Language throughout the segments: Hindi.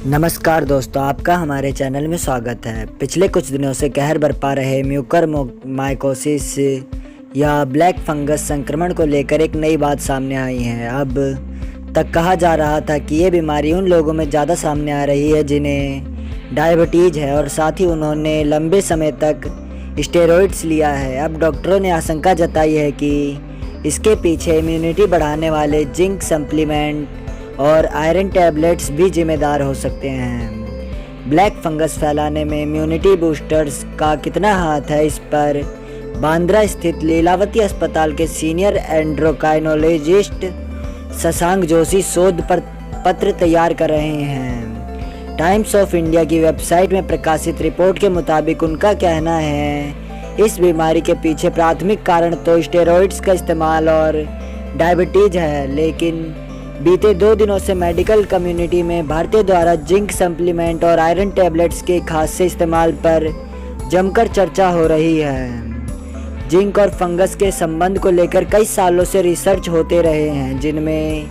नमस्कार दोस्तों, आपका हमारे चैनल में स्वागत है। पिछले कुछ दिनों से कहर बरपा रहे म्यूकरमाइकोसिस या ब्लैक फंगस संक्रमण को लेकर एक नई बात सामने आई है। अब तक कहा जा रहा था कि ये बीमारी उन लोगों में ज़्यादा सामने आ रही है जिन्हें डायबिटीज़ है और साथ ही उन्होंने लंबे समय तक स्टेरॉइड्स लिया है। अब डॉक्टरों ने आशंका जताई है कि इसके पीछे इम्यूनिटी बढ़ाने वाले जिंक सप्लीमेंट और आयरन टैबलेट्स भी जिम्मेदार हो सकते हैं। ब्लैक फंगस फैलाने में इम्यूनिटी बूस्टर्स का कितना हाथ है, इस पर बांद्रा स्थित लीलावती अस्पताल के सीनियर एंड्रोक्राइनोलॉजिस्ट शशांक जोशी शोध पत्र तैयार कर रहे हैं। टाइम्स ऑफ इंडिया की वेबसाइट में प्रकाशित रिपोर्ट के मुताबिक उनका कहना है इस बीमारी के पीछे प्राथमिक कारण तो स्टेरॉइड्स का इस्तेमाल और डायबिटीज है, लेकिन बीते 2 दिनों से मेडिकल कम्युनिटी में भारतीय द्वारा जिंक सप्लीमेंट और आयरन टैबलेट्स के खासे इस्तेमाल पर जमकर चर्चा हो रही है। जिंक और फंगस के संबंध को लेकर कई सालों से रिसर्च होते रहे हैं, जिनमें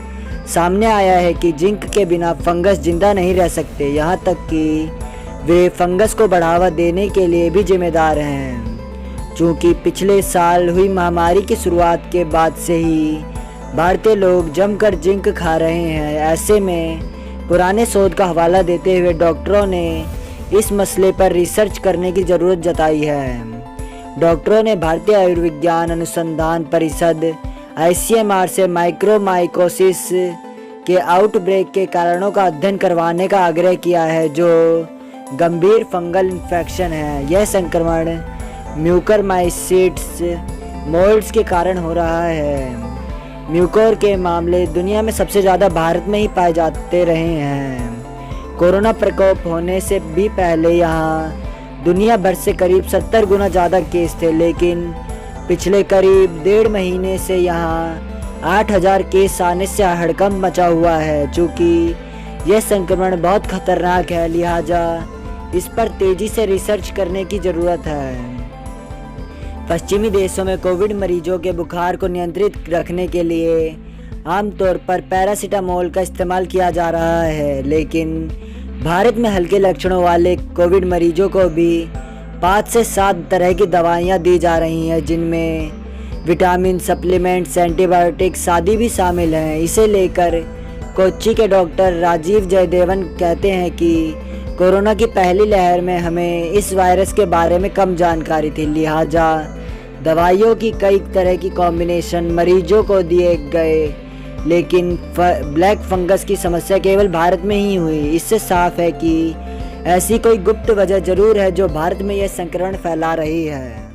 सामने आया है कि जिंक के बिना फंगस जिंदा नहीं रह सकते, यहाँ तक कि वे फंगस को बढ़ावा देने के लिए भी जिम्मेदार हैं। चूँकि पिछले साल हुई महामारी की शुरुआत के बाद से ही भारतीय लोग जमकर जिंक खा रहे हैं, ऐसे में पुराने शोध का हवाला देते हुए डॉक्टरों ने इस मसले पर रिसर्च करने की ज़रूरत जताई है। डॉक्टरों ने भारतीय आयुर्विज्ञान अनुसंधान परिषद ICMR से माइक्रोमाइकोसिस के आउटब्रेक के कारणों का अध्ययन करवाने का आग्रह किया है, जो गंभीर फंगल इन्फेक्शन है। यह संक्रमण म्यूकरमाइसिट्स मोल्ड्स के कारण हो रहा है। म्यूकोर के मामले दुनिया में सबसे ज़्यादा भारत में ही पाए जाते रहे हैं। कोरोना प्रकोप होने से भी पहले यहाँ दुनिया भर से करीब 70 गुना ज़्यादा केस थे, लेकिन पिछले करीब 1.5 महीने से यहाँ 8000 केस आने से हड़कंप मचा हुआ है। चूँकि यह संक्रमण बहुत खतरनाक है, लिहाजा इस पर तेज़ी से रिसर्च करने की ज़रूरत है। पश्चिमी देशों में कोविड मरीजों के बुखार को नियंत्रित रखने के लिए आमतौर पर पैरासीटामोल का इस्तेमाल किया जा रहा है, लेकिन भारत में हल्के लक्षणों वाले कोविड मरीजों को भी 5 से 7 तरह की दवाइयां दी जा रही हैं, जिनमें विटामिन सप्लीमेंट्स, एंटीबायोटिक्स आदि भी शामिल हैं। इसे लेकर कोच्चि के डॉक्टर राजीव जयदेवन कहते हैं कि कोरोना की पहली लहर में हमें इस वायरस के बारे में कम जानकारी थी, लिहाजा दवाइयों की कई तरह की कॉम्बिनेशन मरीजों को दिए गए, लेकिन ब्लैक फंगस की समस्या केवल भारत में ही हुई। इससे साफ है कि ऐसी कोई गुप्त वजह जरूर है जो भारत में यह संक्रमण फैला रही है।